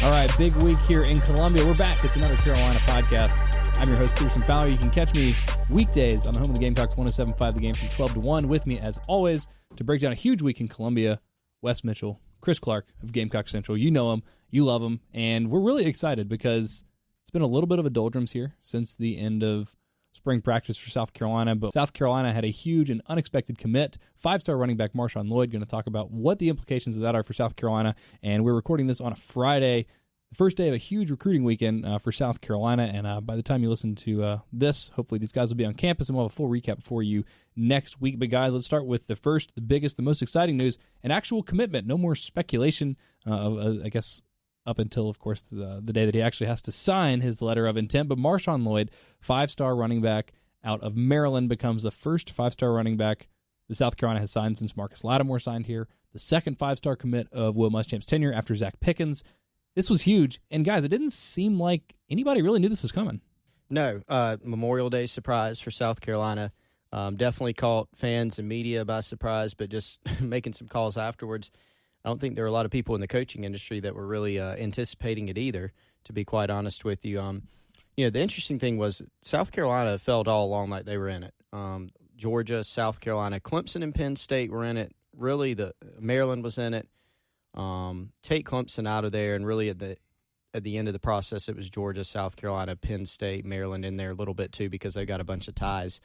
All right, big week here in Columbia. We're back. It's another Carolina podcast. I'm your host, Pearson Fowler. You can catch me weekdays on the home of the Gamecocks, 107.5 The Game from 12 to 1. With me, as always, to break down a huge week in Columbia, Wes Mitchell, Chris Clark of Gamecock Central. You know him. You love him. And we're really excited because it's been a little bit of a doldrums here since the end of spring practice for South Carolina. But South Carolina had a huge and unexpected commit. 5-star running back MarShawn Lloyd, going to talk about what the implications of that are for South Carolina. And we're recording this on a Friday, the first day of a huge recruiting weekend for South Carolina. And by the time you listen to this, hopefully these guys will be on campus, and we'll have a full recap for you next week. But guys, let's start with the first, the biggest, the most exciting news, an actual commitment. No more speculation, I guess, up until, of course, the day that he actually has to sign his letter of intent. But MarShawn Lloyd, 5-star running back out of Maryland, becomes the first 5-star running back the South Carolina has signed since Marcus Lattimore signed here, the second 5-star commit of Will Muschamp's tenure after Zach Pickens. This was huge. And, guys, it didn't seem like anybody really knew this was coming. No. Memorial Day surprise for South Carolina. Definitely caught fans and media by surprise, but just making some calls afterwards. I don't think there were a lot of people in the coaching industry that were really anticipating it either, to be quite honest with you. The interesting thing was South Carolina felt all along like they were in it. Georgia, South Carolina, Clemson, and Penn State were in it. Really, Maryland was in it. Take Clemson out of there, and really at the end of the process, it was Georgia, South Carolina, Penn State, Maryland in there a little bit too because they got a bunch of ties.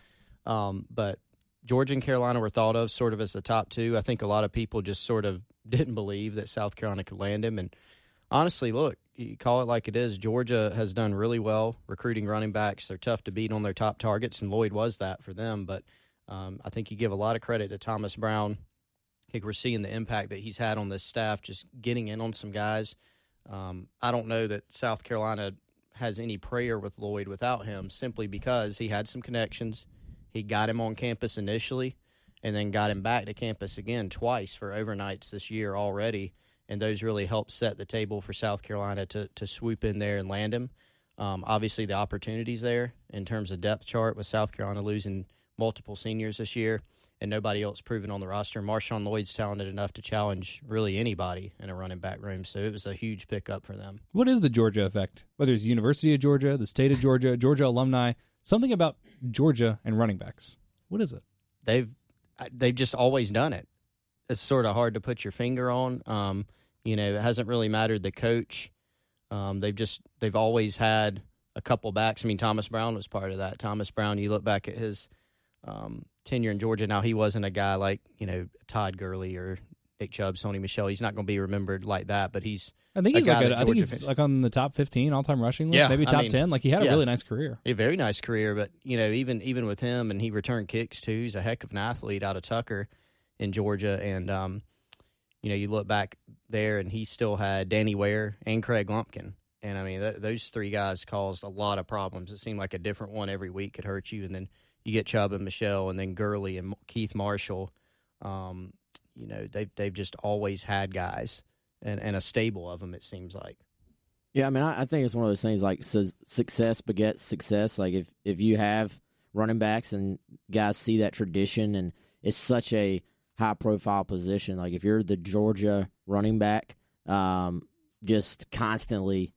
But Georgia and Carolina were thought of sort of as the top two. I think a lot of people just sort of didn't believe that South Carolina could land him. And honestly, look, you call it like it is. Georgia has done really well recruiting running backs. They're tough to beat on their top targets, and Lloyd was that for them. But I think you give a lot of credit to Thomas Brown. I think we're seeing the impact that he's had on this staff, just getting in on some guys. I don't know that South Carolina has any prayer with Lloyd without him, simply because he had some connections. He got him on campus initially and then got him back to campus again twice for overnights this year already, and those really helped set the table for South Carolina to swoop in there and land him. Obviously, the opportunities there in terms of depth chart with South Carolina losing multiple seniors this year and nobody else proven on the roster. MarShawn Lloyd's talented enough to challenge really anybody in a running back room, so it was a huge pickup for them. What is the Georgia effect? Whether it's the University of Georgia, the state of Georgia, Georgia alumni, something about Georgia and running backs. What is it? They've just always done it. It's sort of hard to put your finger on. It hasn't really mattered the coach. They've always had a couple backs. I mean, Thomas Brown was part of that. Thomas Brown, you look back at his tenure in Georgia. Now, he wasn't a guy like, Todd Gurley or Nick Chubb, Sony Michel. He's not going to be remembered like that, but I think he's like on the top 15 all-time rushing list, maybe top 10. Like, he had a really nice career. A very nice career, but, even with him, and he returned kicks, too. He's a heck of an athlete out of Tucker in Georgia, and, you look back there, and he still had Danny Ware and Craig Lumpkin. And, I mean, those three guys caused a lot of problems. It seemed like a different one every week could hurt you, and then you get Chubb and Michelle, and then Gurley and Keith Marshall. They've just always had guys. And a stable of them, it seems like. Yeah, I mean, I think it's one of those things like success begets success. Like if you have running backs and guys see that tradition, and it's such a high-profile position. Like if you're the Georgia running back, just constantly,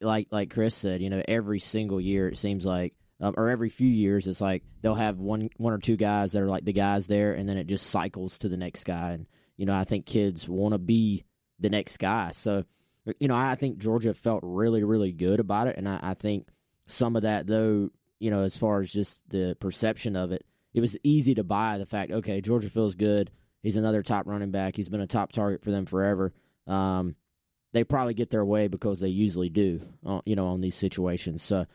like Chris said, every single year it seems like, or every few years it's like they'll have one or two guys that are like the guys there, and then it just cycles to the next guy. And I think kids want to be the next guy. So, I think Georgia felt really, really good about it. And I think some of that, though, as far as just the perception of it, it was easy to buy the fact, okay, Georgia feels good. He's another top running back. He's been a top target for them forever. They probably get their way because they usually do, on these situations. So,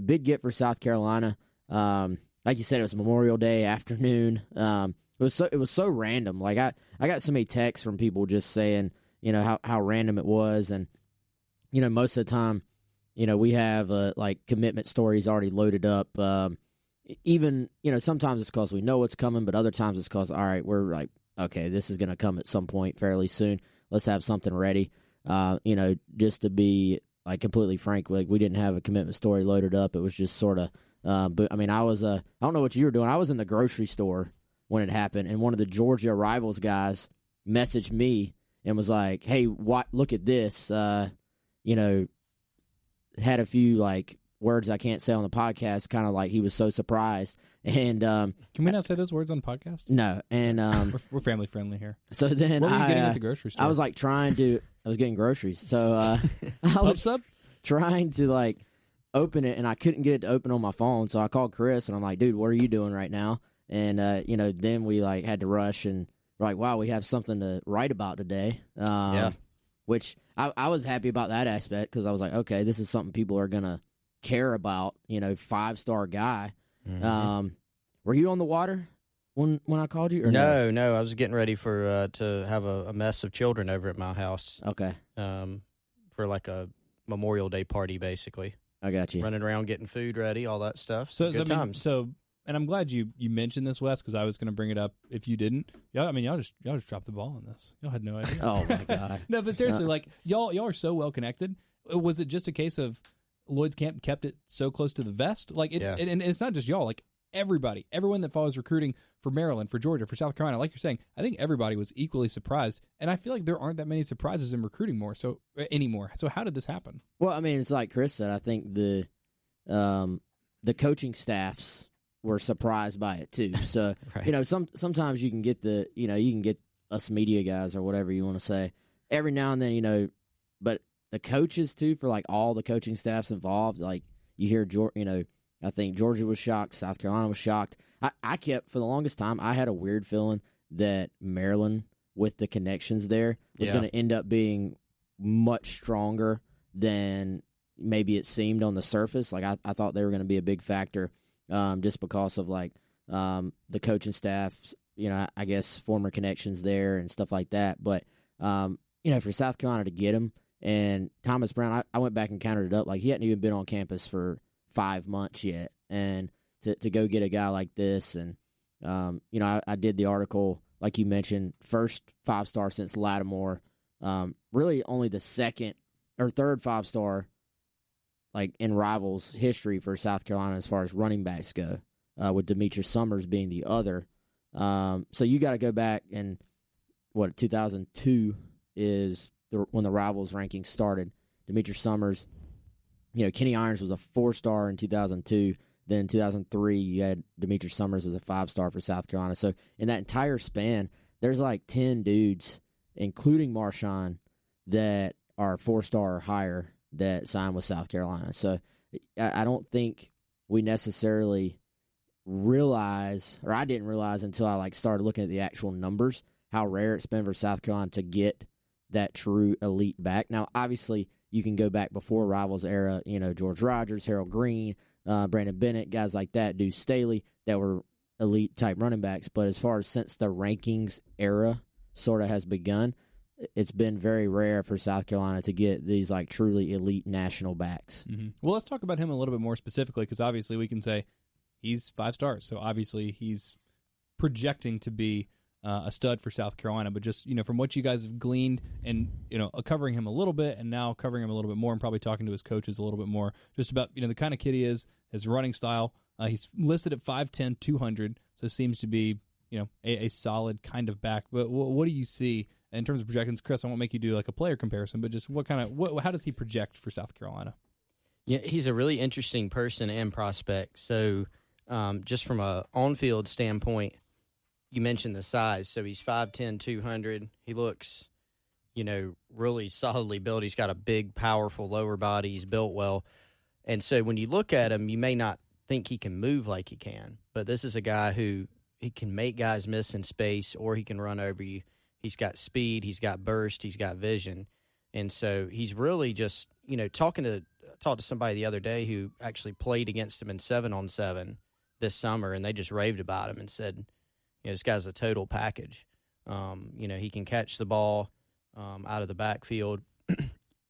big get for South Carolina. Like you said, it was Memorial Day afternoon. It was so random. Like I got so many texts from people just saying, how random it was, and most of the time, we have like commitment stories already loaded up. Even sometimes it's because we know what's coming, but other times it's because all right, we're like, okay, this is going to come at some point fairly soon. Let's have something ready. Just to be like completely frank, like we didn't have a commitment story loaded up. It was just sort of. But I mean, I don't know what you were doing. I was in the grocery store when it happened, and one of the Georgia Rivals guys messaged me and was like, "Hey, look at this." had a few like words I can't say on the podcast, kind of like he was so surprised. And can we not say those words on the podcast? No, and we're family friendly here. So then what were you getting at the grocery store? I was like I was getting groceries, so I was trying to like open it, and I couldn't get it to open on my phone. So I called Chris, and I'm like, dude, what are you doing right now? And then we like had to rush, and we're like, wow, we have something to write about today. Which I was happy about that aspect, because I was like, okay, this is something people are gonna care about. 5-star guy. Mm-hmm. Were you on the water when I called you? Or no, I was getting ready for to have a mess of children over at my house. Okay. For like a Memorial Day party, basically. I got you. Running around getting food ready, all that stuff. Good times. And I'm glad you mentioned this, Wes, because I was going to bring it up if you didn't. Y'all just dropped the ball on this. Y'all had no idea. Oh my god. No, but seriously, like y'all are so well connected. Was it just a case of Lloyd's camp kept it so close to the vest? Like and it's not just y'all. Like everyone that follows recruiting for Maryland, for Georgia, for South Carolina, like you're saying, I think everybody was equally surprised. And I feel like there aren't that many surprises in recruiting anymore. So how did this happen? Well, I mean, it's like Chris said. I think the coaching staffs were surprised by it too. So right. Sometimes you can get you can get us media guys or whatever you want to say every now and then, but the coaches too, for like all the coaching staffs involved, like you hear I think Georgia was shocked, South Carolina was shocked. I kept, for the longest time, I had a weird feeling that Maryland, with the connections there, was going to end up being much stronger than maybe it seemed on the surface. Like I thought they were going to be a big factor. Just because of like the coaching staff, I guess former connections there and stuff like that. But for South Carolina to get him, and Thomas Brown, I went back and counted it up. Like he hadn't even been on campus for 5 months yet, and to go get a guy like this, and I did the article like you mentioned, first 5-star since Lattimore, really only the second or third 5-star. Like in Rivals history for South Carolina as far as running backs go, with Demetrius Summers being the other. So you got to go back, and 2002 is when the Rivals ranking started. Demetrius Summers, Kenny Irons was a 4-star in 2002. Then in 2003, you had Demetrius Summers as a 5-star for South Carolina. So in that entire span, there's like 10 dudes, including MarShawn, that are 4-star or higher that signed with South Carolina. So I don't think we necessarily realize, or I didn't realize until I started looking at the actual numbers, how rare it's been for South Carolina to get that true elite back. Now, obviously, you can go back before Rivals era, George Rogers, Harold Green, Brandon Bennett, guys like that, Deuce Staley, that were elite type running backs. But as far as since the rankings era sort of has begun, it's been very rare for South Carolina to get these truly elite national backs. Mm-hmm. Well, let's talk about him a little bit more specifically, because obviously we can say he's 5 stars. So obviously he's projecting to be a stud for South Carolina. But just, from what you guys have gleaned and, covering him a little bit and now covering him a little bit more and probably talking to his coaches a little bit more, just about, the kind of kid he is, his running style. He's listed at 5'10", 200, so seems to be, a solid kind of back. But what do you see in terms of projections? Chris, I won't make you do a player comparison, but just how does he project for South Carolina? Yeah, he's a really interesting person and prospect. So just from a on-field standpoint, you mentioned the size. So he's 5'10", 200. He looks, really solidly built. He's got a big, powerful lower body. He's built well. And so when you look at him, you may not think he can move like he can, but this is a guy who he can make guys miss in space, or he can run over you. He's got speed, he's got burst, he's got vision. And so he's really just, talked to somebody the other day who actually played against him in 7-on-7 this summer, and they just raved about him and said, this guy's a total package. He can catch the ball out of the backfield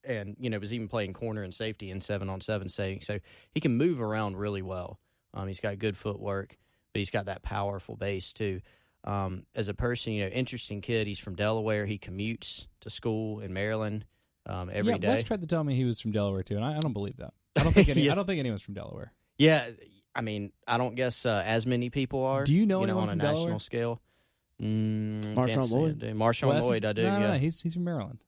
and, was even playing corner and safety in 7-on-7 setting. So he can move around really well. He's got good footwork, but he's got that powerful base too. As a person, interesting kid. He's from Delaware. He commutes to school in Maryland every day. Wes tried to tell me he was from Delaware too, and I don't believe that. I don't think I don't think anyone's from Delaware. Yeah, I mean, I don't guess as many people are. Do you know anyone on a from national Delaware? Scale? MarShawn Lloyd. MarShawn Lloyd, I do. No, he's from Maryland.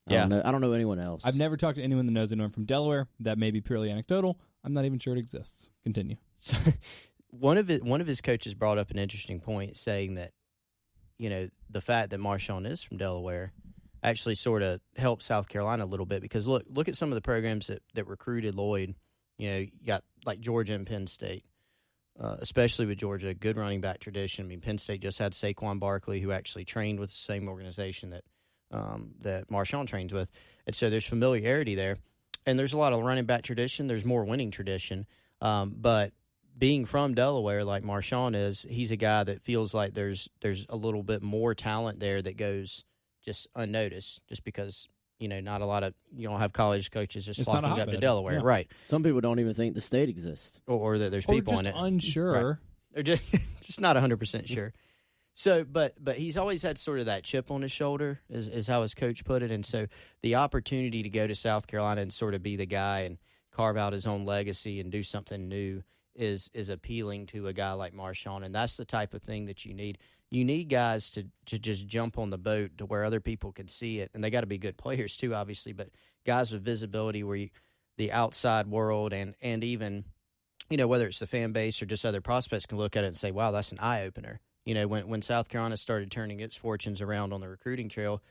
Yeah. I don't know anyone else. I've never talked to anyone that knows anyone from Delaware. That may be purely anecdotal. I'm not even sure it exists. Continue. So, one of his coaches brought up an interesting point, saying that, the fact that MarShawn is from Delaware actually sort of helped South Carolina a little bit, because look at some of the programs that recruited Lloyd. You got like Georgia and Penn State, especially with Georgia, good running back tradition. I mean, Penn State just had Saquon Barkley, who actually trained with the same organization that MarShawn trains with. And so there's familiarity there. And there's a lot of running back tradition. There's more winning tradition. But being from Delaware, like MarShawn is, he's a guy that feels like there's a little bit more talent there that goes just unnoticed, just because, not a lot of, you don't have college coaches just flocking up to Delaware. Yeah. Right. Some people don't even think the state exists. Or that there's people in it. Unsure. Right. They're just not 100% sure. So, but he's always had sort of that chip on his shoulder, is how his coach put it. And so the opportunity to go to South Carolina and sort of be the guy and carve out his own legacy and do something new is appealing to a guy like MarShawn. And that's the type of thing that you need. You need guys to just jump on the boat to where other people can see it. And they got to be good players too, obviously, but guys with visibility where the outside world and even, whether it's the fan base or just other prospects can look at it and say, wow, that's an eye-opener. When South Carolina started turning its fortunes around on the recruiting trail,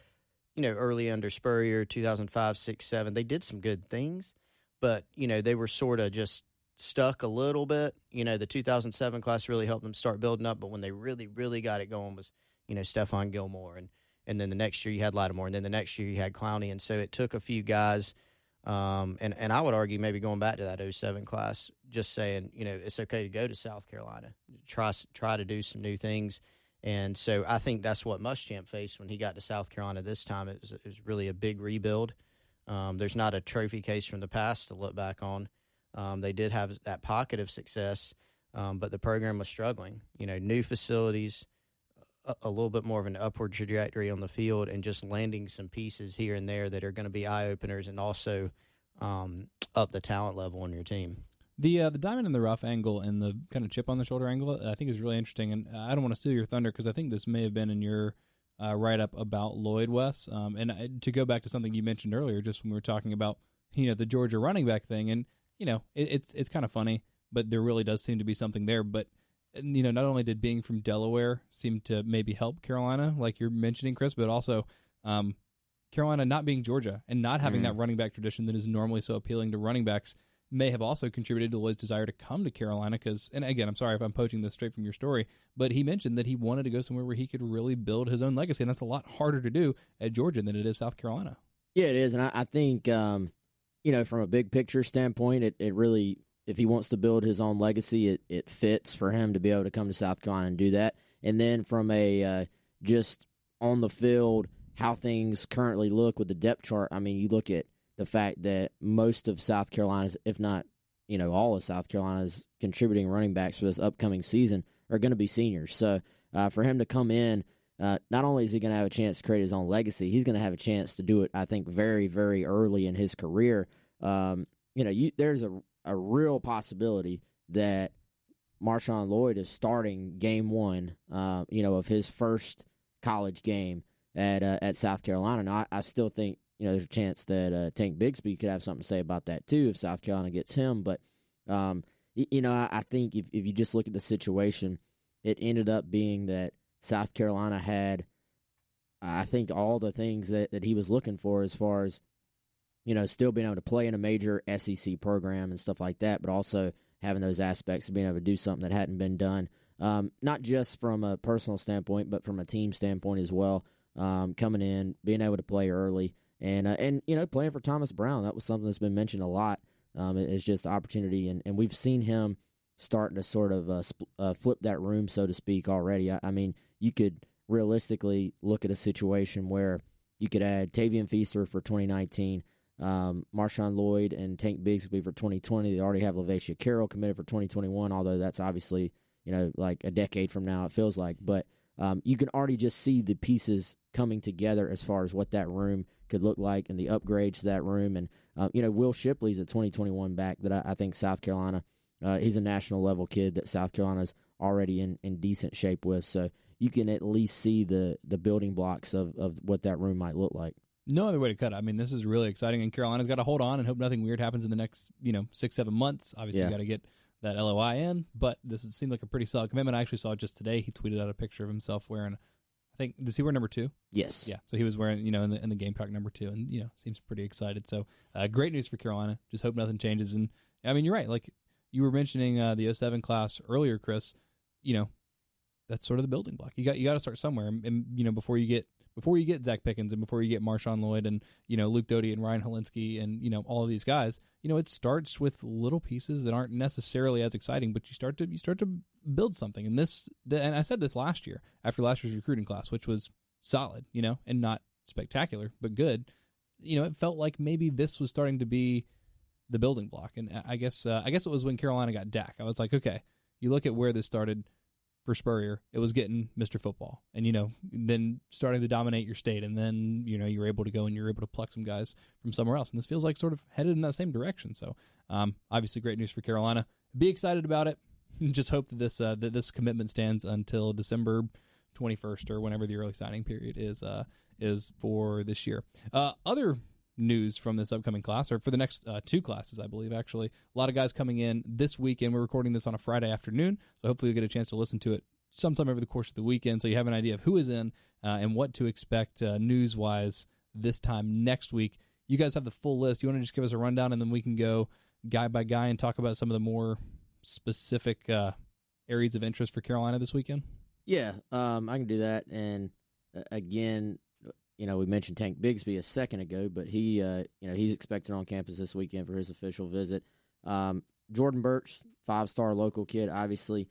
early under Spurrier, 2005, 6, 7, they did some good things, but, they were sort of just stuck a little bit. The 2007 class really helped them start building up, but when they really, really got it going was, Stephon Gilmore, and then the next year you had Lattimore, and then the next year you had Clowney, and so it took a few guys, and I would argue maybe going back to that 07 class, just saying, it's okay to go to South Carolina, try to do some new things. And so I think that's what Muschamp faced when he got to South Carolina this time. It was really a big rebuild. There's not a trophy case from the past to look back on. They did have that pocket of success, but the program was struggling. New facilities, a little bit more of an upward trajectory on the field, and just landing some pieces here and there that are going to be eye-openers and also up the talent level on your team. The diamond in the rough angle and the kind of chip on the shoulder angle, I think is really interesting. And I don't want to steal your thunder because I think this may have been in your write-up about Lloyd, Wes. And to go back to something you mentioned earlier, just when we were talking about the Georgia running back thing, and it's kind of funny, but there really does seem to be something there. But not only did being from Delaware seem to maybe help Carolina, like you're mentioning, Chris, but also Carolina not being Georgia and not having that running back tradition that is normally so appealing to running backs may have also contributed to Lloyd's desire to come to Carolina because, and again, I'm sorry if I'm poaching this straight from your story, but he mentioned that he wanted to go somewhere where he could really build his own legacy, and that's a lot harder to do at Georgia than it is South Carolina. Yeah, it is, and I think, from a big picture standpoint, it really, if he wants to build his own legacy, it fits for him to be able to come to South Carolina and do that. And then from a just on the field, how things currently look with the depth chart, I mean, you look at the fact that most of South Carolina's, if not, all of South Carolina's contributing running backs for this upcoming season are going to be seniors. So for him to come in, not only is he going to have a chance to create his own legacy, he's going to have a chance to do it, I think, very, very early in his career. There's a real possibility that MarShawn Lloyd is starting game one, of his first college game at South Carolina. Now, I still think, there's a chance that Tank Bigsby could have something to say about that too if South Carolina gets him. But, I think if you just look at the situation, it ended up being that South Carolina had, I think, all the things that he was looking for as far as, still being able to play in a major SEC program and stuff like that, but also having those aspects of being able to do something that hadn't been done, not just from a personal standpoint, but from a team standpoint as well, coming in, being able to play early, and playing for Thomas Brown. That was something that's been mentioned a lot. It's just opportunity, and we've seen him starting to sort of flip that room, so to speak, already. I mean, you could realistically look at a situation where you could add Tavian Feaster for 2019, MarShawn Lloyd and Tank Bigsby for 2020. They already have LaVacia Carroll committed for 2021, although that's obviously, like a decade from now, it feels like. But you can already just see the pieces coming together as far as what that room could look like and the upgrades to that room. And, Will Shipley's a 2021 back that I think South Carolina, he's a national level kid that South Carolina's already in decent shape with. So you can at least see the building blocks of what that room might look like. No other way to cut it. I mean, this is really exciting, and Carolina's got to hold on and hope nothing weird happens in the next 6-7 months. Obviously, you got to get that LOI in, but this seemed like a pretty solid commitment. I actually saw it just today. He tweeted out a picture of himself wearing, I think, does he wear number 2? Yes. Yeah. So he was wearing, in the Gamecock number 2, and seems pretty excited. So great news for Carolina. Just hope nothing changes. And I mean, you're right. Like you were mentioning the 07 class earlier, Chris. That's sort of the building block. You got to start somewhere, and before you get Zach Pickens and before you get MarShawn Lloyd and Luke Doty and Ryan Helinski and all of these guys, it starts with little pieces that aren't necessarily as exciting, but you start to build something. And and I said this last year after last year's recruiting class, which was solid, and not spectacular but good. It felt like maybe this was starting to be the building block. And I guess it was when Carolina got Dak. I was like, okay, you look at where this started. For Spurrier, it was getting Mr. Football, and then starting to dominate your state, and then you're able to go and you're able to pluck some guys from somewhere else, and this feels like sort of headed in that same direction. So, obviously, great news for Carolina. Be excited about it. Just hope that this commitment stands until December 21st or whenever the early signing period is for this year. Other news from this upcoming class, or for the next 2 classes, I believe, actually. A lot of guys coming in this weekend. We're recording this on a Friday afternoon, so hopefully you'll get a chance to listen to it sometime over the course of the weekend so you have an idea of who is in and what to expect news-wise this time next week. You guys have the full list. You want to just give us a rundown, and then we can go guy by guy and talk about some of the more specific areas of interest for Carolina this weekend? Yeah, I can do that. And again, we mentioned Tank Bigsby a second ago, but he, he's expected on campus this weekend for his official visit. Jordan Birch, 5-star local kid, obviously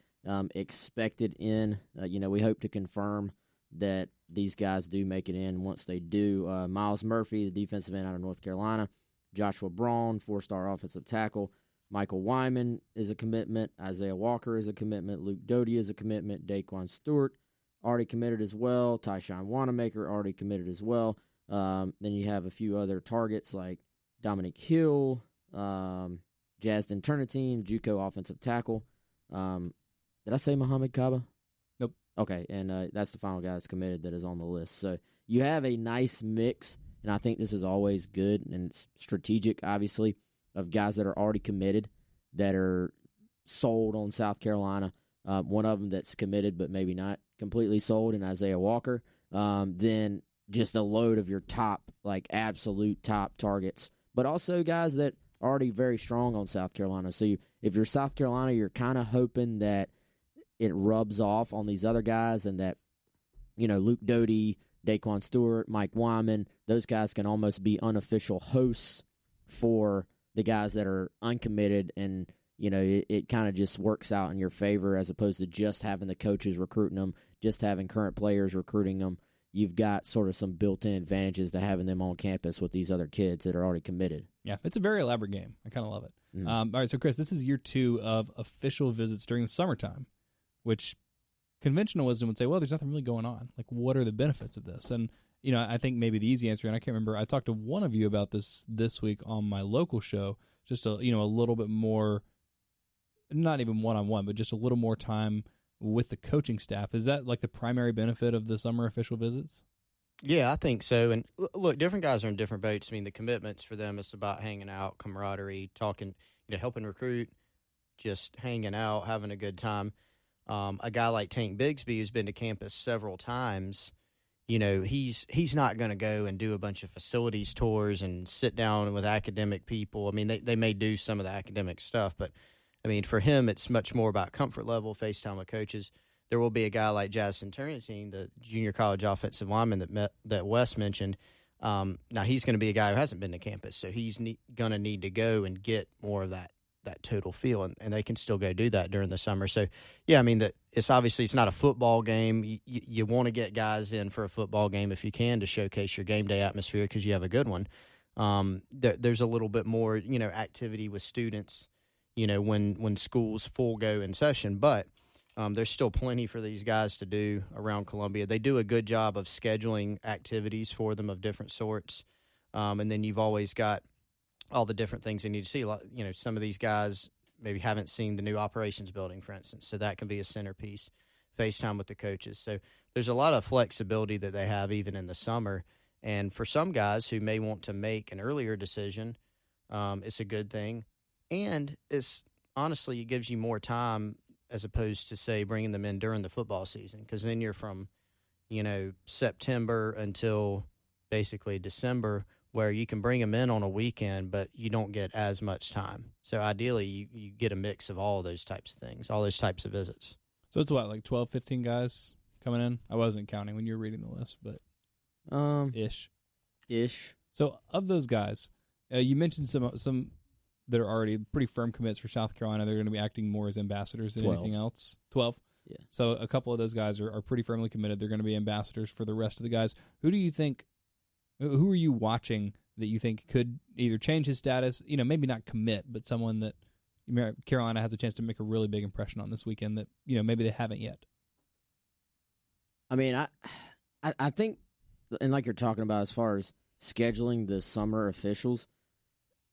expected in. We hope to confirm that these guys do make it in. Once they do, Miles Murphy, the defensive end out of North Carolina, Joshua Braun, 4-star offensive tackle, Michael Wyman is a commitment, Isaiah Walker is a commitment, Luke Doty is a commitment, Daquan Stewart already committed as well. Tyshawn Wanamaker already committed as well. Then you have a few other targets like Dominic Hill, Jazdin Turnitine, JUCO offensive tackle. Did I say Muhammad Kaba? Nope. Okay, and that's the final guy that's committed that is on the list. So you have a nice mix, and I think this is always good, and it's strategic, obviously, of guys that are already committed that are sold on South Carolina. One of them that's committed but maybe not completely sold in Isaiah Walker. Then just a load of your top, like absolute top targets, but also guys that are already very strong on South Carolina. So if you're South Carolina, you're kind of hoping that it rubs off on these other guys and that, Luke Doty, Daquan Stewart, Mike Wyman, those guys can almost be unofficial hosts for the guys that are uncommitted, and it kind of just works out in your favor as opposed to just having the coaches recruiting them, just having current players recruiting them. You've got sort of some built-in advantages to having them on campus with these other kids that are already committed. Yeah, it's a very elaborate game. I kind of love it. Mm-hmm. All right, so Chris, this is year 2 of official visits during the summertime, which conventional wisdom would say, well, there's nothing really going on. Like, what are the benefits of this? And I think maybe the easy answer, and I can't remember, I talked to one of you about this week on my local show, just a little bit more, not even one-on-one, but just a little more time with the coaching staff. Is that like the primary benefit of the summer official visits? Yeah, I think so. And look, different guys are in different boats. I mean, the commitments for them is about hanging out, camaraderie, talking, helping recruit, just hanging out, having a good time. A guy like Tank Bigsby, who's been to campus several times, he's not going to go and do a bunch of facilities tours and sit down with academic people. I mean, they may do some of the academic stuff, but, I mean, for him, it's much more about comfort level, FaceTime with coaches. There will be a guy like Jazdin Turnitine, the junior college offensive lineman that Wes mentioned. Now, he's going to be a guy who hasn't been to campus, so he's going to need to go and get more of that total feel, and they can still go do that during the summer. So, yeah, I mean, it's not a football game. You want to get guys in for a football game if you can to showcase your game day atmosphere because you have a good one. There's a little bit more, activity with students, when school's full go in session, but there's still plenty for these guys to do around Columbia. They do a good job of scheduling activities for them of different sorts, and then you've always got all the different things they need to see. Some of these guys maybe haven't seen the new operations building, for instance, so that can be a centerpiece, FaceTime with the coaches. So there's a lot of flexibility that they have even in the summer, And for some guys who may want to make an earlier decision, it's a good thing. And it's honestly, it gives you more time as opposed to, say, bringing them in during the football season, because then you're from, September until basically December, where you can bring them in on a weekend, but you don't get as much time. So ideally, you get a mix of all those types of things, all those types of visits. So it's what, like 12, 15 guys coming in? I wasn't counting when you were reading the list, but ish. So of those guys, you mentioned some that are already pretty firm commits for South Carolina. They're going to be acting more as ambassadors than 12. anything else. 12? Yeah. So a couple of those guys are pretty firmly committed. They're going to be ambassadors for the rest of the guys. Who are you watching that you think could either change his status, maybe not commit, but someone that Carolina has a chance to make a really big impression on this weekend that, maybe they haven't yet? I mean, I think, and like you're talking about as far as scheduling the summer officials,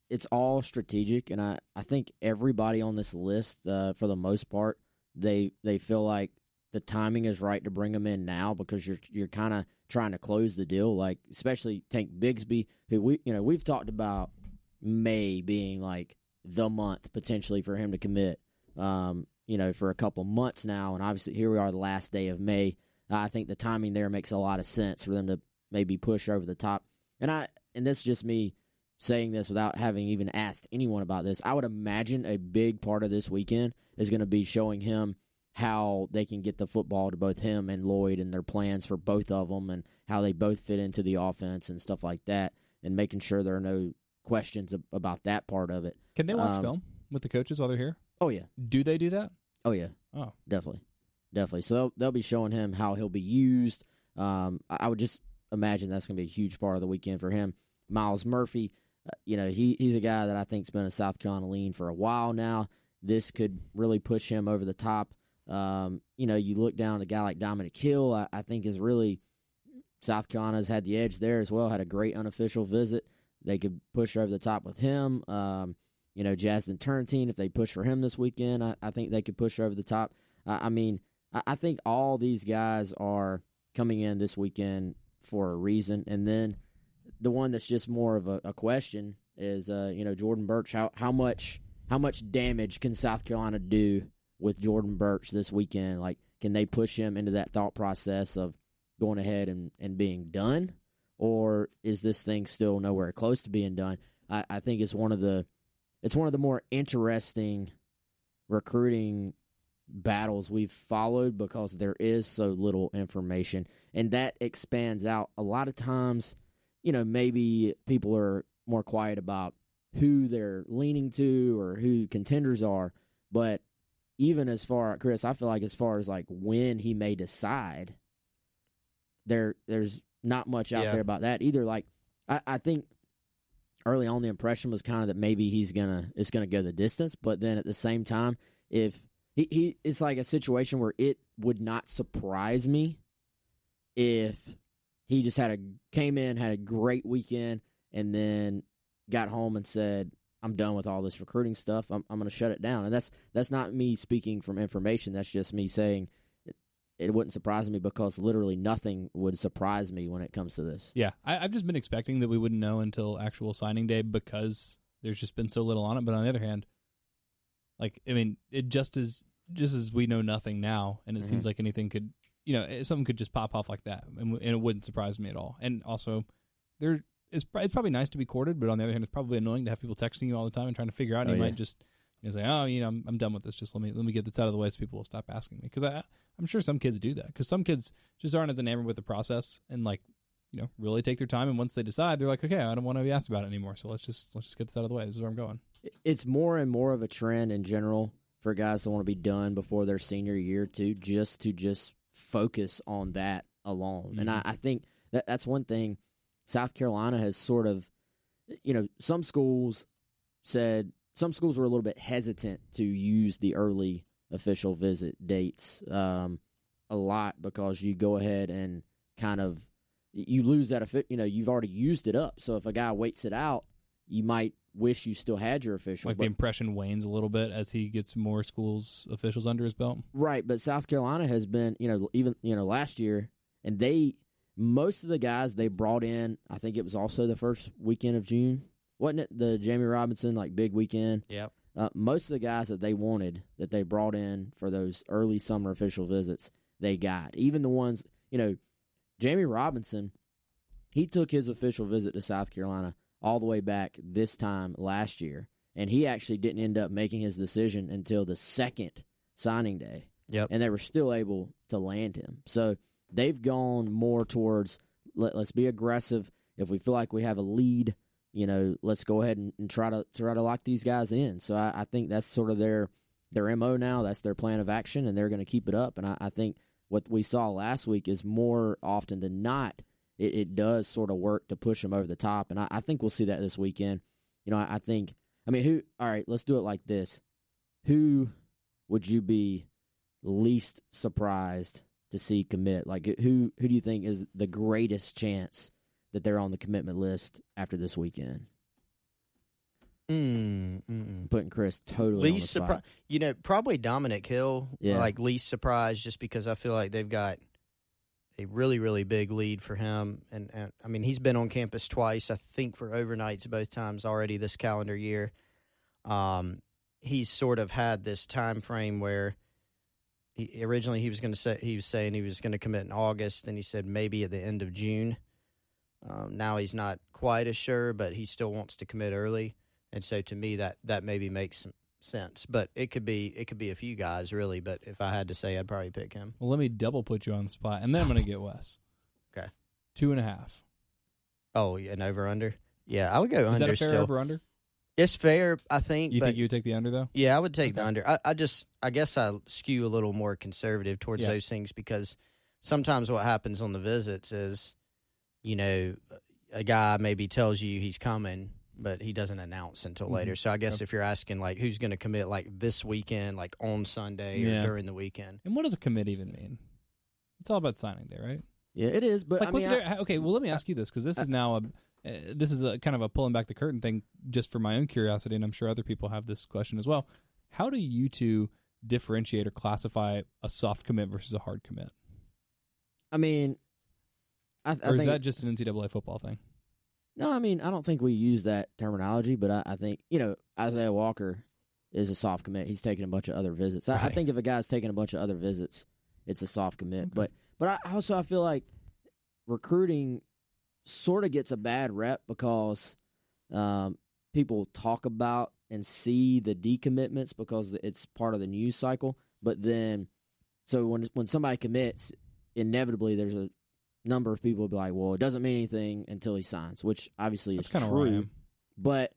it's all strategic, and I think everybody on this list, for the most part, they feel like the timing is right to bring them in now because you're kind of trying to close the deal. Like, especially Tank Bigsby, who we've talked about May being like the month potentially for him to commit, for a couple months now, and obviously here we are, the last day of May. I think the timing there makes a lot of sense for them to maybe push over the top. And that's just me saying this without having even asked anyone about this. I would imagine a big part of this weekend is going to be showing him how they can get the football to both him and Lloyd and their plans for both of them and how they both fit into the offense and stuff like that, and making sure there are no questions about that part of it. Can they watch film with the coaches while they're here? Oh, yeah. Do they do that? Oh, yeah. Oh. Definitely. So they'll be showing him how he'll be used. I would just imagine that's going to be a huge part of the weekend for him. Miles Murphy, he's a guy that I think's been a South Carolina lean for a while now. This could really push him over the top. You look down at a guy like Dominic Hill, I think is really South Carolina's had the edge there as well, had a great unofficial visit. They could push over the top with him. Jasden Turrentine, if they push for him this weekend, I think they could push over the top. I think all these guys are coming in this weekend for a reason. And then the one that's just more of a question is, Jordan Burch. How much damage can South Carolina do with Jordan Burch this weekend? Like, can they push him into that thought process of going ahead and being done? Or is this thing still nowhere close to being done? I think it's one of the more interesting recruiting battles we've followed because there is so little information, and that expands out. A lot of times, maybe people are more quiet about who they're leaning to or who contenders are, but even as far, Chris, I feel like as far as like when he may decide, there's not much out there about that either. Like, I think early on the impression was kind of that maybe it's gonna go the distance, but then at the same time, if it's like a situation where it would not surprise me if he just came in, had a great weekend, and then got home and said, I'm done with all this recruiting stuff. I'm going to shut it down. And that's not me speaking from information. That's just me saying it wouldn't surprise me because literally nothing would surprise me when it comes to this. Yeah, I've just been expecting that we wouldn't know until actual signing day because there's just been so little on it. But on the other hand, it just as we know nothing now, and it seems like anything could, something could just pop off like that, and it wouldn't surprise me at all. And also, it's probably nice to be courted, but on the other hand, it's probably annoying to have people texting you all the time and trying to figure out. And you might just say, I'm done with this. Just let me get this out of the way so people will stop asking me. Because I'm sure some kids do that. Because some kids just aren't as enamored with the process and really take their time. And once they decide, they're like, okay, I don't want to be asked about it anymore. So let's just get this out of the way. This is where I'm going. It's more and more of a trend in general for guys that want to be done before their senior year to just focus on that alone. Mm-hmm. And I think that's one thing South Carolina has sort of, some schools were a little bit hesitant to use the early official visit dates a lot because you go ahead and kind of, you lose that, you've already used it up. So if a guy waits it out, you might wish you still had your official. The impression wanes a little bit as he gets more schools officials under his belt. Right, but South Carolina has been, even last year, and they most of the guys they brought in, I think it was also the first weekend of June, wasn't it? The Jamie Robinson, big weekend. Yep. Most of the guys that they wanted, that they brought in for those early summer official visits, they got. Even the ones, Jamie Robinson, he took his official visit to South Carolina all the way back this time last year, and he actually didn't end up making his decision until the second signing day. Yep. And they were still able to land him. So they've gone more towards let's be aggressive. If we feel like we have a lead, let's go ahead and try to lock these guys in. So I think that's sort of their MO now. That's their plan of action, and they're going to keep it up. And I think what we saw last week is more often than not, it does sort of work to push them over the top. And I think we'll see that this weekend. All right, let's do it like this. Who would you be least surprised to see commit? Who do you think is the greatest chance that they're on the commitment list after this weekend? Putting Chris totally least on the spot. Probably Dominic Hill. Yeah. Least surprised, just because I feel like they've got a really, really big lead for him. And he's been on campus twice, I think, for overnights both times already this calendar year. He's sort of had this time frame where originally he was saying he was going to commit in August, and he said maybe at the end of June. Now he's not quite as sure, but he still wants to commit early, and so to me that maybe makes some sense. But it could be a few guys really. But if I had to say, I'd probably pick him. Well, let me double put you on the spot, and then I'm going to get Wes. Okay, 2.5. Oh, an over under. Yeah, I would go under. Is that a fair still. over under? It's fair, I think. You think you would take the under though? Yeah, I would take the under. I guess I skew a little more conservative towards those things, because sometimes what happens on the visits is, a guy maybe tells you he's coming, but he doesn't announce until later. So I guess if you're asking who's going to commit this weekend, on Sunday or during the weekend. And what does a commit even mean? It's all about signing day, right? Yeah, it is. But okay, well, let me ask you this, because this is now this is a kind of a pulling back the curtain thing, just for my own curiosity, and I'm sure other people have this question as well. How do you two differentiate or classify a soft commit versus a hard commit? Or is that just an NCAA football thing? No, I don't think we use that terminology, but I think, Isaiah Walker is a soft commit. He's taking a bunch of other visits. I think if a guy's taking a bunch of other visits, it's a soft commit. Okay. But I feel like recruiting sort of gets a bad rep because people talk about and see the decommitments because it's part of the news cycle. But then, so when somebody commits, inevitably there's a number of people will be like, well, it doesn't mean anything until he signs, which obviously is true. But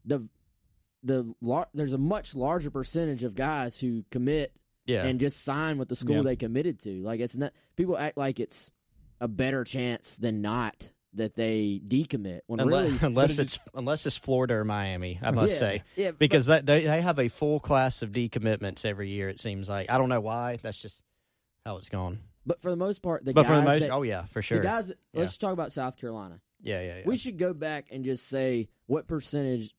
there's a much larger percentage of guys who commit and just sign with the school they committed to. It's not, people act like it's a better chance than not that they decommit. Unless it's Florida or Miami, I must say. Yeah, because they have a full class of decommitments every year, it seems like. I don't know why. That's just how it's gone. But for the most part, for sure. The guys let's talk about South Carolina. Yeah. We should go back and just say what percentage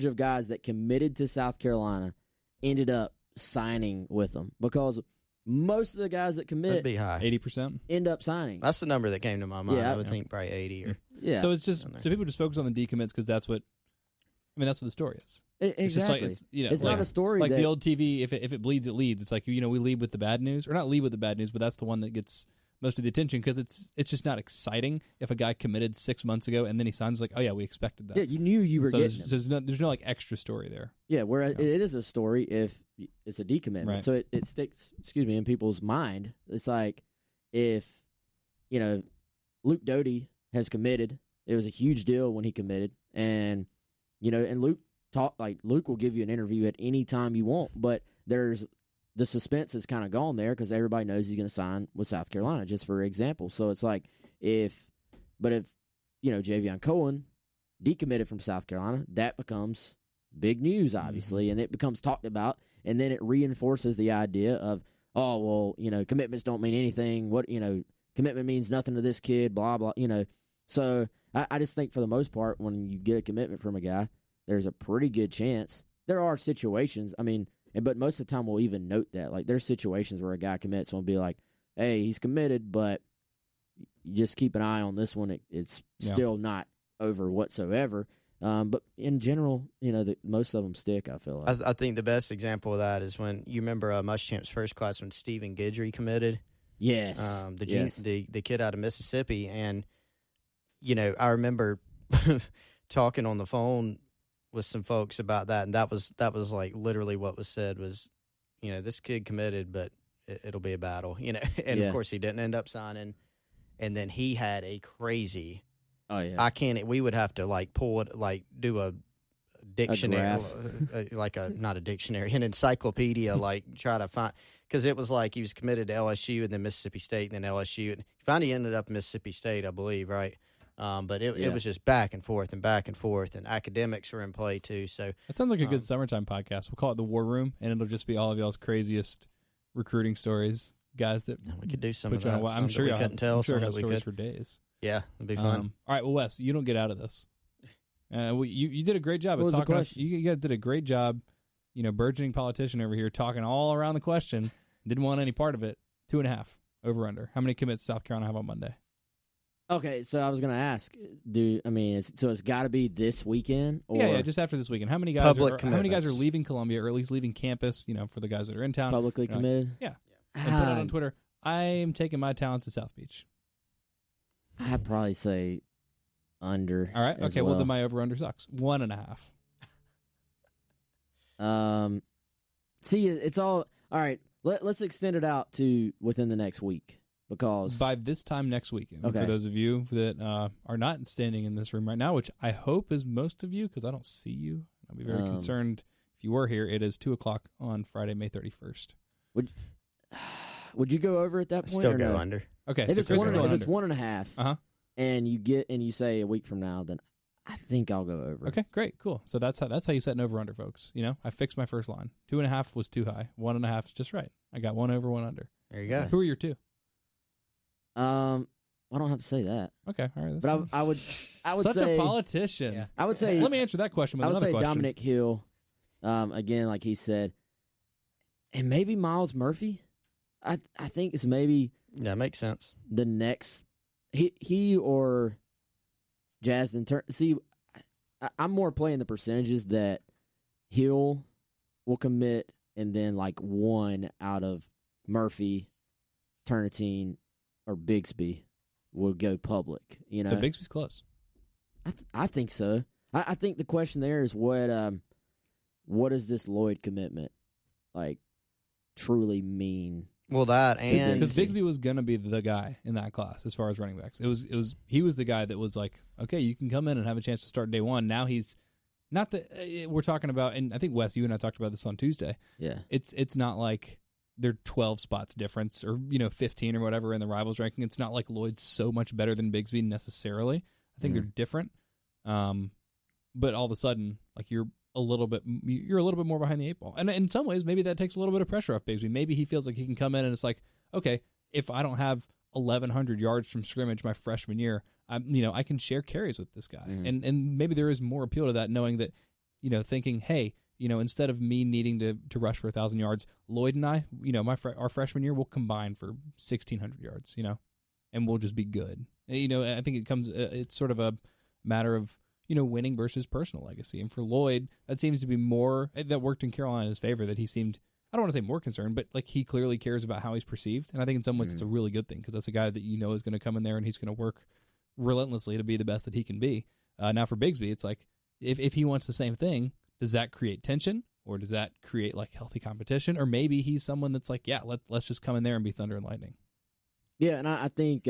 of guys that committed to South Carolina ended up signing with them, because most of the guys that commit would be high, 80%, end up signing. That's the number that came to my mind. I would think probably 80 or So it's just people just focus on the decommits because that's what the story is. Exactly. It's not a story like the old TV. If it bleeds, it leads. It's like we lead with the bad news, or not lead with the bad news, but that's the one that gets most of the attention because it's just not exciting. If a guy committed 6 months ago and then he signs, we expected that. Yeah, you knew you were getting. There's no extra story there. Yeah, whereas it is a story if it's a decommitment. Right. So it sticks. In people's mind. It's like if Luke Doty has committed. It was a huge deal when he committed, and Luke will give you an interview at any time you want, but the suspense is kind of gone there because everybody knows he's going to sign with South Carolina, just for example. So it's like if Javion Cohen decommitted from South Carolina, that becomes big news, obviously, and it becomes talked about, and then it reinforces the idea of, commitments don't mean anything. Commitment means nothing to this kid, blah, blah, So I just think for the most part, when you get a commitment from a guy, there's a pretty good chance. There are situations, but most of the time we'll even note that. There's situations where a guy commits and we'll be like, hey, he's committed, but, you just keep an eye on this one. It's still not over whatsoever. But in general, most of them stick, I feel like. I think the best example of that is when you remember Muschamp's first class when Stephen Guidry committed. Yes. The kid out of Mississippi. And, I remember talking on the phone with some folks about that, and that was like literally what was said was, this kid committed, but it'll be a battle, And, of course, he didn't end up signing. And then he had a crazy – oh yeah, we would have to pull it, do a dictionary, not a dictionary, an encyclopedia, try to find, because it was he was committed to LSU and then Mississippi State and then LSU. And he finally ended up in Mississippi State, I believe, right? But it was just back and forth, and academics were in play too. So that sounds like a good summertime podcast. We'll call it the War Room, and it'll just be all of y'all's craziest recruiting stories, guys. That we could do some of that. I'm sure we couldn't tell. I'm sure some have that we stories could for days. Yeah, it'd be fun. All right, well, Wes, you don't get out of this. You did a great job of talking. You guys did a great job. Burgeoning politician over here talking all around the question. Didn't want any part of it. 2.5 over under. How many commits South Carolina have on Monday? Okay, so I was going to ask, it's got to be this weekend? Or yeah, just after this weekend. How many guys are leaving Columbia, or at least leaving campus? For the guys that are in town, publicly committed. Yeah, and put it on Twitter. I'm taking my talents to South Beach. I'd probably say under. All right. Okay. Well, then my over/under sucks. 1.5. See, it's all right. Let's extend it out to within the next week, because by this time next week. Okay. For those of you that are not standing in this room right now, which I hope is most of you, because I don't see you. I'll be very concerned if you were here. It is 2:00 on Friday, May 31st. Would you go over at that point? Still or go no? under. Okay, if so it's 1.5, and you say a week from now, then I think I'll go over. Okay, great, cool. So that's how you set an over under, folks. I fixed my first line. 2.5 was too high. 1.5 is just right. I got 1 over, 1 under. There you go. Who are your two? I don't have to say that. Okay, all right. But I would Such say a politician. Yeah. I would say. Let me answer that question with another question. I would say Dominic Hill, again, like he said, and maybe Miles Murphy. I think it's maybe. Yeah, makes sense. The next, he or Jasden. See, I'm more playing the percentages that Hill will commit, and then 1 out of Murphy, Turnitine, or Bigsby will go public. So Bigsby's close. I think so. I think the question there is what does this Lloyd commitment truly mean? Well, that and because Bigsby was gonna be the guy in that class as far as running backs. He was the guy that was okay, you can come in and have a chance to start day one. Now he's not we're talking about, and I think Wes, you and I talked about this on Tuesday. Yeah, it's not like they're 12 spots difference or 15 or whatever in the rivals ranking. It's not like Lloyd's so much better than Bigsby necessarily. I think they're different. But all of a sudden, you're a little bit more behind the 8 ball. And in some ways, maybe that takes a little bit of pressure off Bigsby. Maybe he feels like he can come in and it's okay, if I don't have 1,100 yards from scrimmage my freshman year, I can share carries with this guy. Mm-hmm. And maybe there is more appeal to that, knowing that, thinking, hey, instead of me needing to rush for 1,000 yards, Lloyd and I, our freshman year, we'll combine for 1,600 yards, and we'll just be good. I think it's sort of a matter of, winning versus personal legacy. And for Lloyd, that seems to be more, that worked in Carolina's favor, that he seemed, I don't want to say more concerned, but he clearly cares about how he's perceived. And I think in some ways it's a really good thing, because that's a guy that is going to come in there and he's going to work relentlessly to be the best that he can be. Now for Bigsby, it's if he wants the same thing, does that create tension, or does that create healthy competition? Or maybe he's someone that's let's just come in there and be thunder and lightning. Yeah, and I think,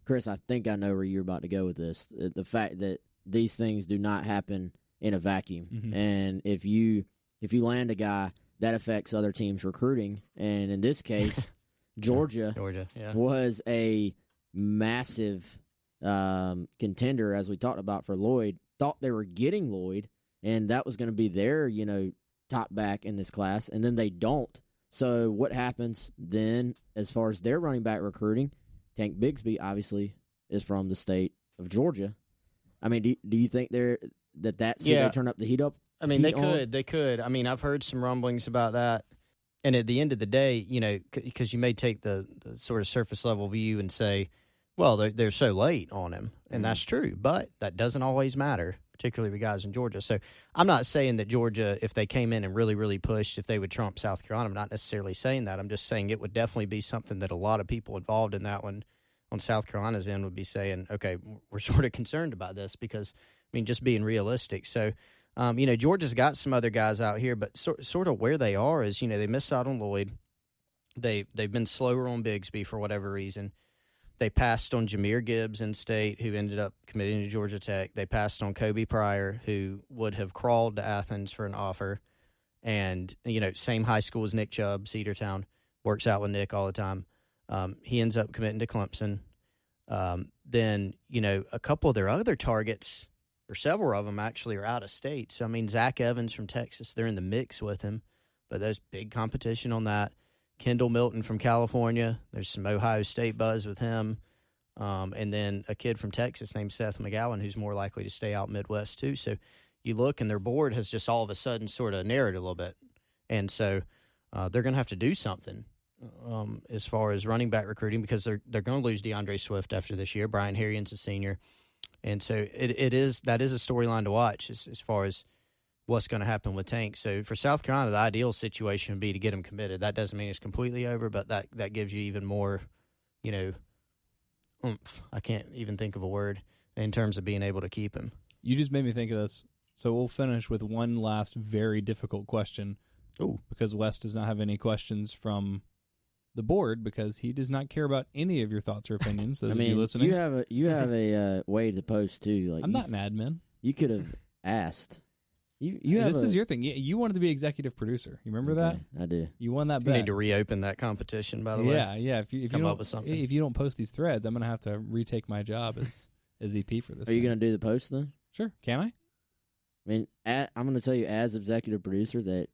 Chris, I think I know where you're about to go with this. The fact that these things do not happen in a vacuum. Mm-hmm. And if you land a guy, that affects other teams' recruiting. And in this case, Georgia was a massive contender, as we talked about, for Lloyd. Thought they were getting Lloyd, and that was going to be their, top back in this class, and then they don't. So what happens then as far as their running back recruiting? Tank Bigsby, obviously, is from the state of Georgia. I mean, do you think that's who they turn up the heat up? I mean, they could. I mean, I've heard some rumblings about that. And at the end of the day, because you may take the sort of surface level view and say, Well, they're so late on him, and that's true. But that doesn't always matter, particularly with guys in Georgia. So I'm not saying that Georgia, if they came in and really, really pushed, if they would trump South Carolina. I'm not necessarily saying that. I'm just saying it would definitely be something that a lot of people involved in that one on South Carolina's end would be saying, okay, we're sort of concerned about this because, I mean, just being realistic. So, Georgia's got some other guys out here, but sort of where they are is, they missed out on Lloyd. They've been slower on Bigsby for whatever reason. They passed on Jahmyr Gibbs in state, who ended up committing to Georgia Tech. They passed on Kobe Pryor, who would have crawled to Athens for an offer. And, same high school as Nick Chubb, Cedartown, works out with Nick all the time. He ends up committing to Clemson. Then, a couple of their other targets, or several of them actually, are out of state. So, I mean, Zach Evans from Texas, they're in the mix with him. But there's big competition on that. Kendall Milton from California. There's some Ohio State buzz with him. And then a kid from Texas named Seth McGowan, who's more likely to stay out Midwest too. So you look, and their board has just all of a sudden sort of narrowed a little bit. And so they're going to have to do something as far as running back recruiting, because they're going to lose DeAndre Swift after this year. Brian Harion's a senior. And so that is a storyline to watch as far as what's going to happen with Tank. So for South Carolina, the ideal situation would be to get him committed. That doesn't mean it's completely over, but that gives you even more, oomph. I can't even think of a word in terms of being able to keep him. You just made me think of this. So we'll finish with one last very difficult question. Ooh. Because Wes does not have any questions from the board, because he does not care about any of your thoughts or opinions. Those of you listening. You have a way to post too. Like I'm not an admin. You could have asked. This is your thing. You wanted to be executive producer. You remember that? I do. You won that You bet. need to reopen that competition, by the way. Yeah. If you Come don't, up with something. If you don't post these threads, I'm going to have to retake my job as EP for this. Are you going to do the post then? Sure. Can I? I mean, I'm going to tell you as executive producer that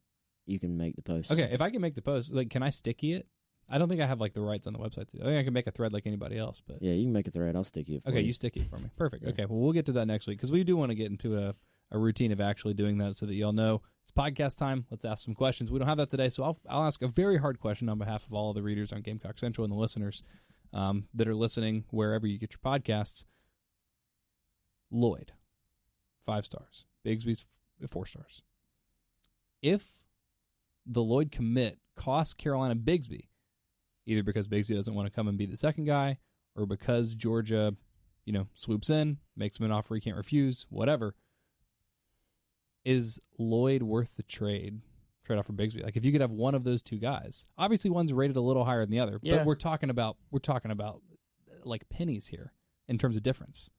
you can make the post. Okay, if I can make the post, can I sticky it? I don't think I have the rights on the website to. I think I can make a thread like anybody else. But yeah, you can make a thread. I'll sticky it for you. Okay, you sticky it for me. Perfect. Yeah. Okay, well, we'll get to that next week, because we do want to get into a routine of actually doing that, so that y'all know it's podcast time. Let's ask some questions. We don't have that today, so I'll ask a very hard question on behalf of all of the readers on Gamecock Central and the listeners that are listening wherever you get your podcasts. Lloyd, 5 stars. Bigsby's 4 stars. If the Lloyd commit costs Carolina Bigsby, either because Bigsby doesn't want to come and be the second guy, or because Georgia, swoops in, makes him an offer he can't refuse, whatever, is Lloyd worth the trade off for Bigsby? If you could have one of those two guys, obviously one's rated a little higher than the other, but we're talking about pennies here in terms of difference.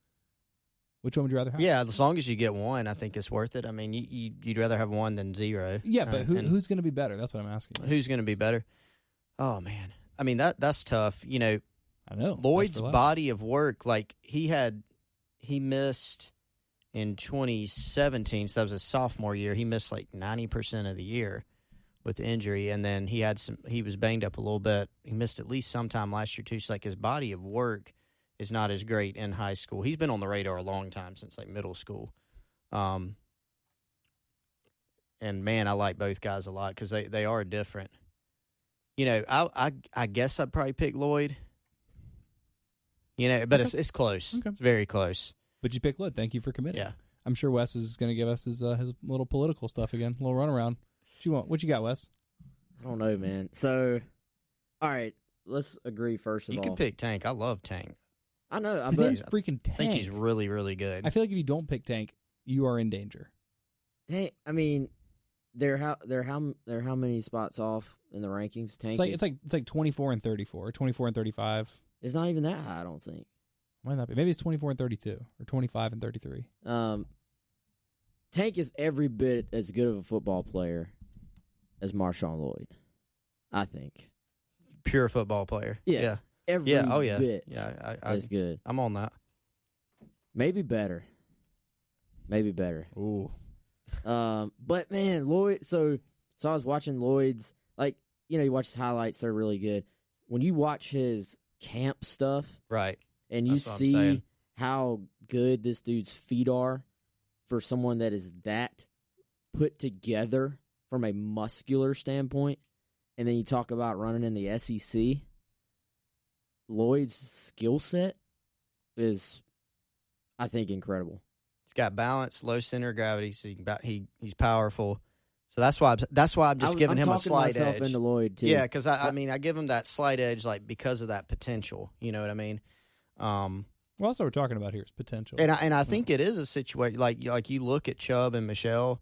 Which one would you rather have? Yeah, as long as you get one, I think it's worth it. I mean, you'd rather have one than zero. Yeah, but who's going to be better? That's what I'm asking. Who's going to be better? Oh, man. I mean, that's tough. I know. Lloyd's body of work, he missed in 2017, so that was his sophomore year. He missed 90% of the year with the injury, and then he was banged up a little bit. He missed at least sometime last year, too. So, his body of work is not as great in high school. He's been on the radar a long time, since middle school. And man, I like both guys a lot because they are different. I guess I'd probably pick Lloyd. But Okay. it's close. Okay. It's very close. But you pick Lloyd. Thank you for committing. Yeah. I'm sure Wes is going to give us his little political stuff again, a little runaround. What you want? What you got, Wes? I don't know, man. So, all right, let's agree first of all. You can pick Tank. I love Tank. I know. His name's freaking Tank. I think he's really, really good. I feel like if you don't pick Tank, you are in danger. Tank. I mean, they're how many spots off in the rankings? Tank. It's like 24 and 34, 24 and 35. It's not even that high, I don't think. Might not be. Maybe it's 24 and 32 or 25 and 33. Tank is every bit as good of a football player as MarShawn Lloyd, I think. Pure football player. Yeah. Every bit as good. I'm on that. Maybe better. Ooh. But man, Lloyd. So I was watching Lloyd's. You watch his highlights; they're really good. When you watch his camp stuff, right, and you see how good this dude's feet are for someone that is that put together from a muscular standpoint, and then you talk about running in the SEC. Lloyd's skill set is, I think, incredible. He's got balance, low center of gravity, so he's powerful. So that's why I'm just giving him a slight edge. Into Lloyd too. Yeah, because I give him that slight edge because of that potential. You know what I mean? Well, that's what we're talking about here is potential. And I think it is a situation like you look at Chubb and Michelle.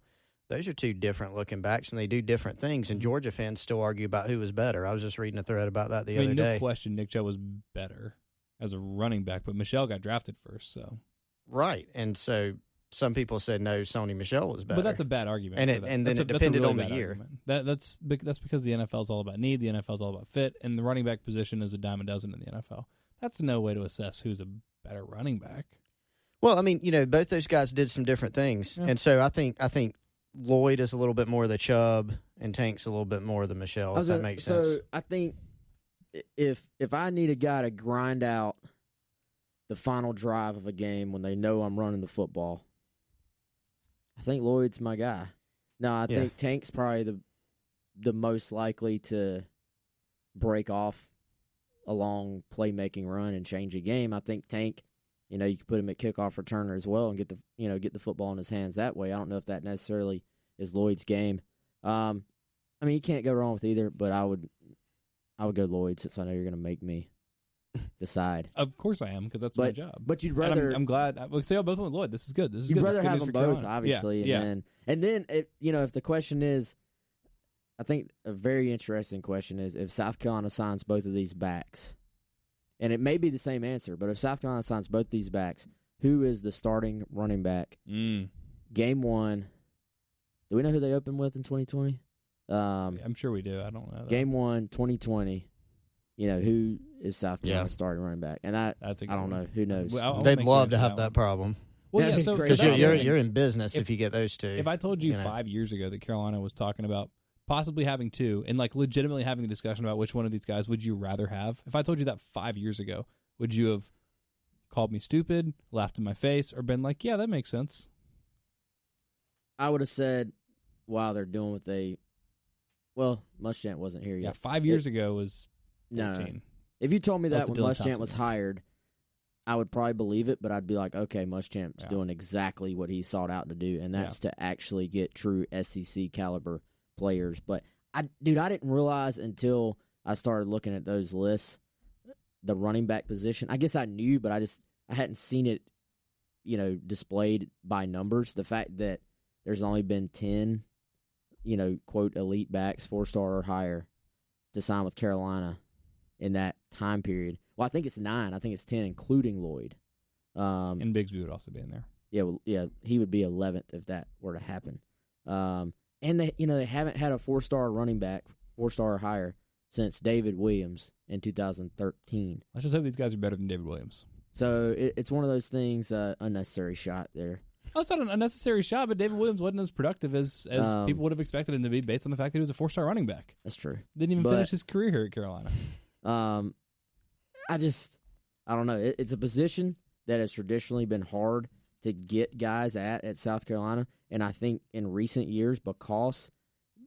Those are two different looking backs, and they do different things. And Georgia fans still argue about who was better. I was just reading a thread about that the other day. No question, Nick Chubb was better as a running back, but Michelle got drafted first, so right. And so some people said no, Sony Michelle was better. But that's a bad argument. And then it depended on the year. That's because the NFL is all about need, the NFL is all about fit, and the running back position is a dime a dozen in the NFL. That's no way to assess who's a better running back. Well, I mean, both those guys did some different things, and so I think Lloyd is a little bit more the Chubb, and Tank's a little bit more the Michelle. If that makes sense. So I think if I need a guy to grind out the final drive of a game when they know I'm running the football, I think Lloyd's my guy. No, I think Tank's probably the most likely to break off a long playmaking run and change a game. I think Tank, you can put him at kickoff returner as well and get the football in his hands that way. I don't know if that necessarily is Lloyd's game. I mean, you can't go wrong with either, but I would go Lloyd since I know you're going to make me decide. Of course I am, because that's my job. But you'd rather. I'm glad. I would say both with Lloyd. This is good. This is good. You'd rather have them both, obviously. Yeah. And then if the question is, I think a very interesting question is if South Carolina signs both of these backs, and it may be the same answer, but if South Carolina signs both these backs, who is the starting running back? Game one. Do we know who they opened with in 2020? I'm sure we do. I don't know. Game 1, 2020. Who is South Carolina starting running back? And I don't know. Who knows? They'd love to have that problem. Well, yeah, so because you're in business if you get those two. If I told you 5 years ago that Carolina was talking about possibly having two and legitimately having a discussion about which one of these guys would you rather have, if I told you that 5 years ago, would you have called me stupid, laughed in my face, or been like, yeah, that makes sense? I would have said, wow, they're doing what they... Well, Muschamp wasn't here yet. Yeah, 5 years ago was 13. No. If you told me that when Muschamp was hired, I would probably believe it, but I'd be like, okay, Muschamp's doing exactly what he sought out to do, and that's to actually get true SEC caliber players. But, I didn't realize until I started looking at those lists, the running back position. I guess I knew, but I hadn't seen it, displayed by numbers. The fact that there's only been 10, quote, elite backs, 4-star or higher, to sign with Carolina in that time period. Well, I think it's 9. I think it's 10, including Lloyd. And Bigsby would also be in there. Yeah, he would be 11th if that were to happen. And they haven't had a 4-star running back, 4-star or higher, since David Williams in 2013. Let's just hope these guys are better than David Williams. So it's one of those things, unnecessary shot there. Oh, it's not an unnecessary shot, but David Williams wasn't as productive as people would have expected him to be based on the fact that he was a 4-star running back. That's true. Didn't even finish his career here at Carolina. I don't know. It's a position that has traditionally been hard to get guys at South Carolina, and I think in recent years, because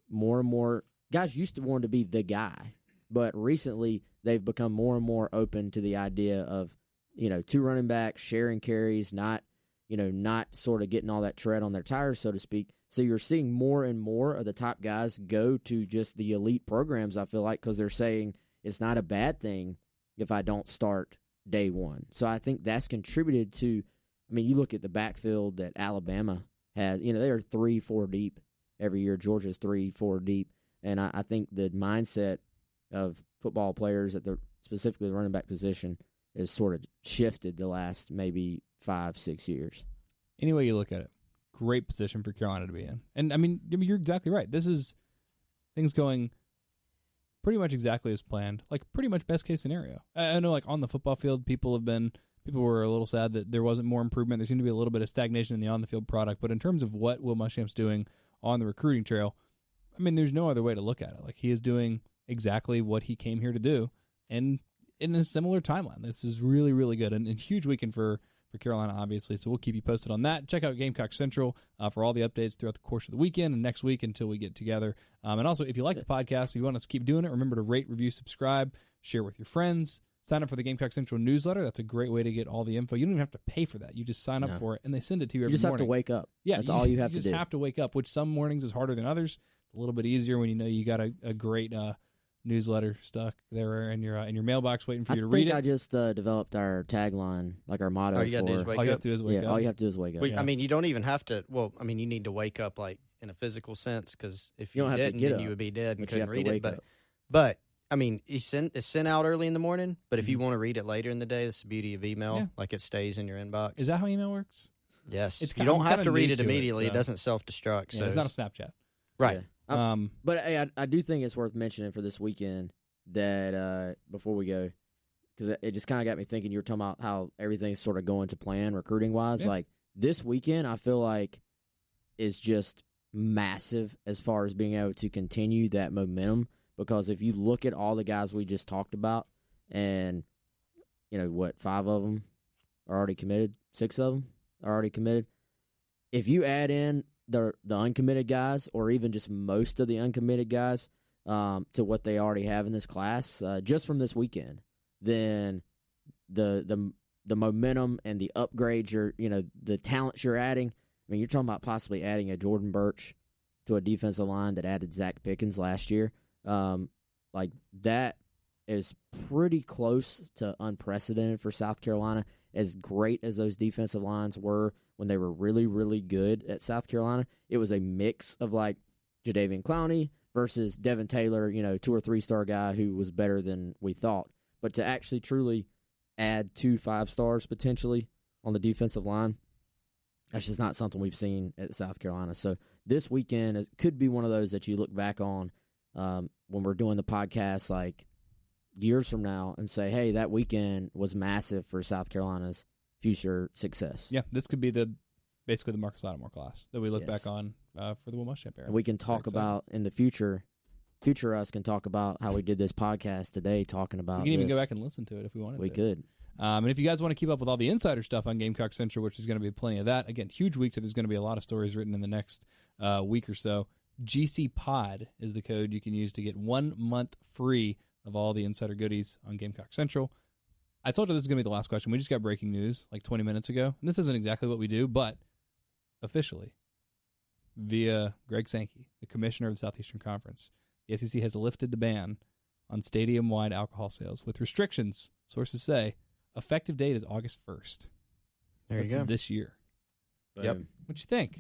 more and more guys used to want to be the guy, but recently they've become more and more open to the idea of, 2 running backs sharing carries, not sort of getting all that tread on their tires, so to speak. So you're seeing more and more of the top guys go to just the elite programs, I feel like, because they're saying it's not a bad thing if I don't start day one. So I think that's contributed to, you look at the backfield that Alabama has, they're 3-4 deep every year. Georgia's 3-4 deep. And I think the mindset of football players specifically the running back position has sort of shifted the last maybe 5-6 years. Any way you look at it, great position for Carolina to be in. And, you're exactly right. This is things going pretty much exactly as planned, pretty much best case scenario. I know, on the football field, people were a little sad that there wasn't more improvement. There seemed to be a little bit of stagnation in the on-the-field product. But in terms of what Will Muschamp's doing on the recruiting trail, there's no other way to look at it. He is doing exactly what he came here to do, and in a similar timeline. This is really, really good, and a huge weekend for Carolina, obviously. So we'll keep you posted on that. Check out Gamecock Central for all the updates throughout the course of the weekend and next week until we get together. And also, if you like the podcast, if you want us to keep doing it, remember to rate, review, subscribe, share with your friends, sign up for the Gamecock Central newsletter. That's a great way to get all the info. You don't even have to pay for that. You just sign up for it, and they send it to you every morning. You just have to wake up. Yeah, that's all you have to do. You just have to wake up, which some mornings is harder than others. It's a little bit easier when you know you got a great newsletter stuck there in your mailbox waiting for you to read it. I just developed our tagline, like our motto. All you got to do is wake up. All you have to do is wake up. All you have to do is wake up. I mean, you don't even have to. Well, I mean, you need to wake up like in a physical sense, because if you didn't, then you would be dead and couldn't read it. But I mean, it's sent out early in the morning. But if you want to read it later in the day, that's the beauty of email. Yeah. Like, it stays in your inbox. Is that how email works? Yes. You don't have to read it immediately. It doesn't self-destruct. Yeah, so it's not a Snapchat. Right. Yeah. But hey, I do think it's worth mentioning for this weekend that before we go, because it just kind of got me thinking. You were talking about how everything's sort of going to plan recruiting-wise. Yeah. Like, this weekend, I feel like is just massive as far as being able to continue that momentum. Because if you look at all the guys we just talked about, and, 5 of them are already committed, 6 of them are already committed. If you add in the uncommitted guys, or even just most of the uncommitted guys, to what they already have in this class, just from this weekend, then the momentum and the upgrades the talents you're adding. I mean, you're talking about possibly adding a Jordan Birch to a defensive line that added Zach Pickens last year. Like, that is pretty close to unprecedented for South Carolina. As great as those defensive lines were when they were really, really good at South Carolina, it was a mix of, like, Jadeveon Clowney versus Devin Taylor, 2 or 3 star guy who was better than we thought. But to actually truly add 2 5-stars potentially on the defensive line, that's just not something we've seen at South Carolina. So this weekend, it could be one of those that you look back on when we're doing the podcast, like, years from now, and say, hey, that weekend was massive for South Carolina's future success. Yeah, this could be basically the Marcus Lattimore class that we look back on for the Will Muschamp era. And we can talk about in the future us can talk about how we did this podcast today, talking about We can even go back and listen to it if we wanted to. We could. And if you guys want to keep up with all the insider stuff on Gamecock Central, which is going to be plenty of that, again, huge week, so there's going to be a lot of stories written in the next week or so. GCPOD is the code you can use to get 1 month free of all the insider goodies on Gamecock Central. I told you this is going to be the last question. We just got breaking news like 20 minutes ago. And this isn't exactly what we do, but officially, via Greg Sankey, the commissioner of the Southeastern Conference, the SEC has lifted the ban on stadium-wide alcohol sales with restrictions, sources say. Effective date is August 1st. There you go. This year. Yep. What'd you think?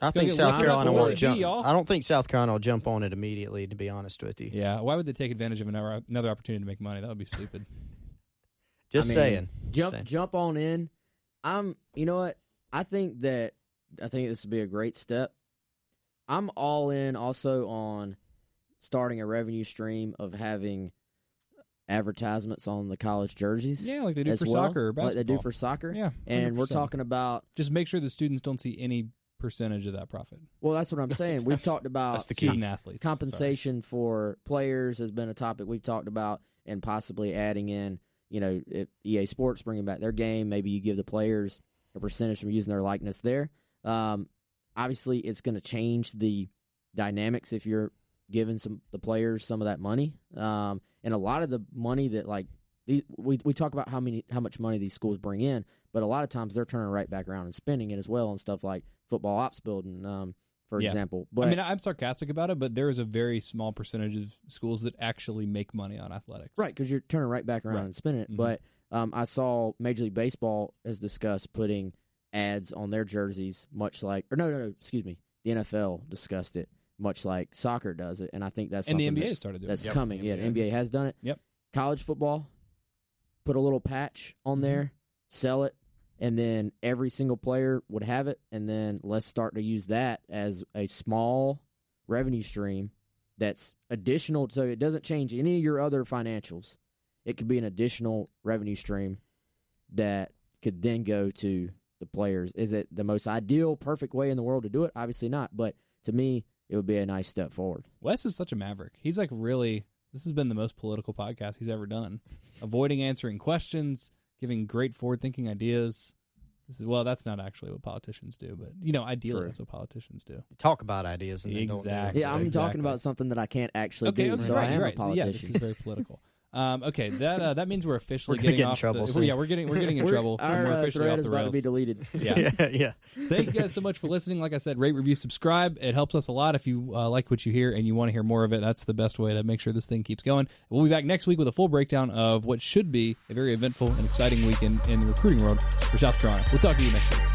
I think South Carolina will jump. I don't think South Carolina will jump on it immediately, to be honest with you. Yeah. Why would they take advantage of another opportunity to make money? That would be stupid. Saying. Jump on in. You know what? I think this would be a great step. I'm all in also on starting a revenue stream of having advertisements on the college jerseys. Yeah, like they do for soccer or basketball. Like they do for soccer. Yeah. 100%. And we're talking about... Just make sure the students don't see any percentage of that profit. Well, that's what I'm saying. We've talked about that's the student athletes. Compensation for players has been a topic we've talked about, and possibly adding in, if EA Sports bringing back their game, maybe you give the players a percentage from using their likeness there. Obviously, it's going to change the dynamics if you're giving the players some of that money. And a lot of the money that, like, we talk about how much money these schools bring in, but a lot of times they're turning right back around and spending it as well on stuff like football ops building, for example. But I mean, I'm sarcastic about it, but there is a very small percentage of schools that actually make money on athletics. Right, because you're turning right back around and spending it. Mm-hmm. But I saw Major League Baseball has discussed putting ads on their jerseys, much like, or no, excuse me, the NFL discussed it, much like soccer does it, and I think that's something and the NBA started doing that's coming. The NBA has done it. Yep. College football, put a little patch on there, sell it, and then every single player would have it, and then let's start to use that as a small revenue stream that's additional, so it doesn't change any of your other financials. It could be an additional revenue stream that could then go to the players. Is it the most ideal, perfect way in the world to do it? Obviously not, but to me, it would be a nice step forward. Wes is such a maverick. He's like really, this has been the most political podcast he's ever done. Avoiding answering questions, giving great forward-thinking ideas. That's not actually what politicians do, but, ideally that's what politicians do. Talk about ideas and then don't do it. Yeah, I'm talking about something that I can't actually do, so I am a politician. Yeah, this is very political. Okay, that means we're officially We're gonna getting get in off trouble the, soon. yeah, we're getting in trouble. Our We're officially thread off is the about to rails. be deleted. Yeah. yeah. Thank you guys so much for listening. Like I said, rate, review, subscribe. It helps us a lot. If you like what you hear and you want to hear more of it, that's the best way to make sure this thing keeps going. We'll be back next week with a full breakdown of what should be a very eventful and exciting week in the recruiting world for South Carolina. We'll talk to you next week.